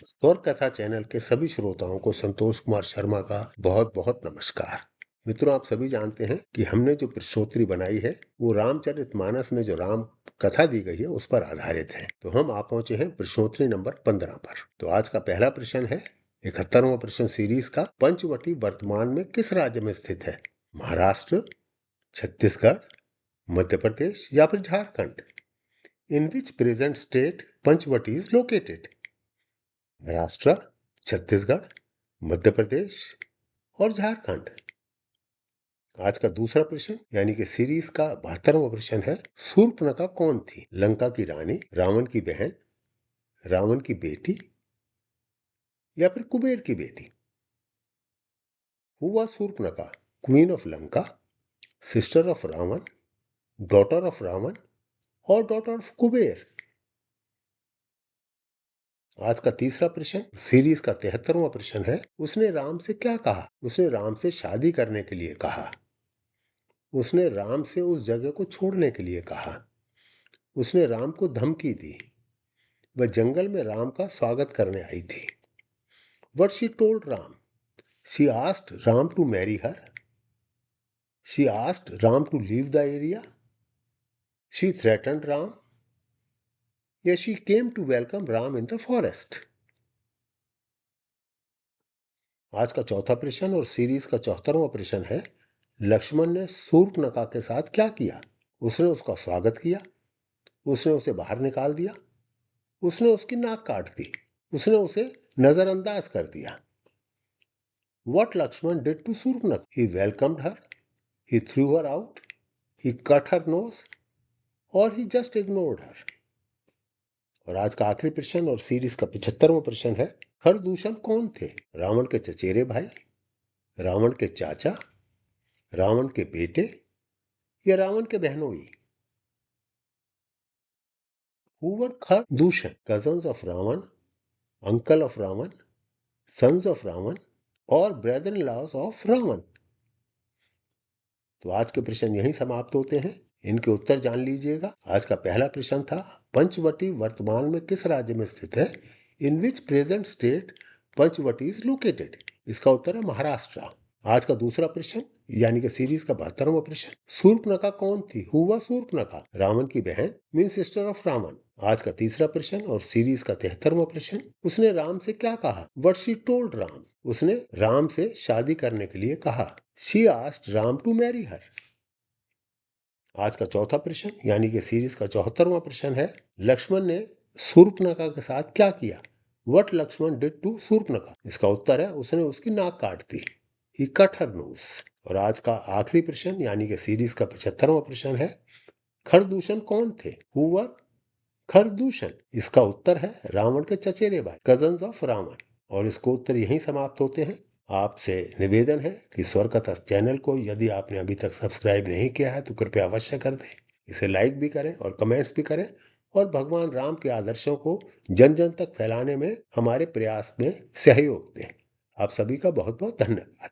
स्वर कथा चैनल के सभी श्रोताओं को संतोष कुमार शर्मा का बहुत बहुत नमस्कार। मित्रों, आप सभी जानते हैं कि हमने जो प्रश्नोत्तरी बनाई है वो रामचरितमानस में जो राम कथा दी गई है उस पर आधारित है। तो हम आ पहुंचे हैं प्रश्नोत्तरी नंबर 15 पर। तो आज का पहला प्रश्न है 71वां प्रश्न सीरीज का, पंचवटी वर्तमान में किस राज्य में स्थित है? महाराष्ट्र, छत्तीसगढ़, मध्य प्रदेश या फिर Jharkhand? In which present state Panchavati is located? Maharashtra, Chhattisgarh, Madhya Pradesh और झारखंड। आज का दूसरा प्रश्न यानी कि सीरीज का 72वां प्रश्न है, शूर्पणखा कौन थी? लंका की रानी, रावण की बहन, रावण की बेटी या फिर कुबेर की बेटी? Who was Shurpanakha? Queen of Lanka, sister of Ravan, daughter of Ravan और डॉटर ऑफ कुबेर? आज का तीसरा प्रश्न सीरीज का 73वां प्रश्न है, उसने राम से क्या कहा? उसने राम से शादी करने के लिए कहा, उसने राम से उस जगह को छोड़ने के लिए कहा, उसने राम को धमकी दी, वह जंगल में राम का स्वागत करने आई थी। What she told Ram? She asked Ram to marry her. She asked Ram to leave the area. She threatened Ram. या she came to welcome Ram in the forest. आज का चौथा प्रश्न और सीरीज का 74वां प्रश्न है, लक्ष्मण ने शूर्पणखा के साथ क्या किया? उसने उसका स्वागत किया, उसने उसे बाहर निकाल दिया, उसने उसकी नाक काट दी, उसने उसे नजरअंदाज कर दिया। What Lakshman did to Surpanakha? He welcomed her, he threw her out, he cut her nose, or he just ignored her. और आज का आखिरी प्रश्न और सीरीज का 75वां प्रश्न है, खरदूषण कौन थे? रावण के चचेरे भाई, रावण के चाचा, रावण के बेटे या रावण के बहनोई? Who were Khardushan? Cousins of Ravan, uncle of Ravan, sons of Ravan और brother-in-laws of Ravan? तो आज के प्रश्न यहीं समाप्त होते हैं। इनके उत्तर जान लीजिएगा। आज का पहला प्रश्न था, पंचवटी वर्तमान में किस राज्य में स्थित है? In which present state Panchavati is located? इसका उत्तर है महाराष्ट्र। आज का दूसरा प्रश्न यानी कि सीरीज का 72वां प्रश्न, शूर्पणखा कौन थी? Who was Shurpanakha? रावण की बहन मीन सिस्टर ऑफ रावण। आज का तीसरा प्रश्न और सीरीज का 73वां प्रश्न, उसने राम से क्या कहा? What she told Ram? उसने राम से शादी करने के लिए कहा। She asked Ram to marry her. आज का चौथा प्रश्न यानी कि सीरीज का 74वां प्रश्न है, लक्ष्मण ने शूर्पणखा के साथ क्या किया? What Lakshman did to Shurpanakha? इसका उत्तर है, उसने उसकी नाक काट दी। ही कट हर नोज। और आज का आखिरी प्रश्न यानी कि सीरीज का 75वां प्रश्न है, खरदूषण कौन थे? Who were Khardushan? इसका उत्तर है रावण के चचेरे भाई, कजन्स ऑफ रावण। और इसको उत्तर यहीं समाप्त होते हैं। आपसे निवेदन है कि स्वर कथा चैनल को यदि आपने अभी तक सब्सक्राइब नहीं किया है तो कृपया अवश्य कर दें, इसे लाइक भी करें और कमेंट्स भी करें और भगवान राम के आदर्शों को जन जन तक फैलाने में हमारे प्रयास में सहयोग दें। आप सभी का बहुत बहुत धन्यवाद।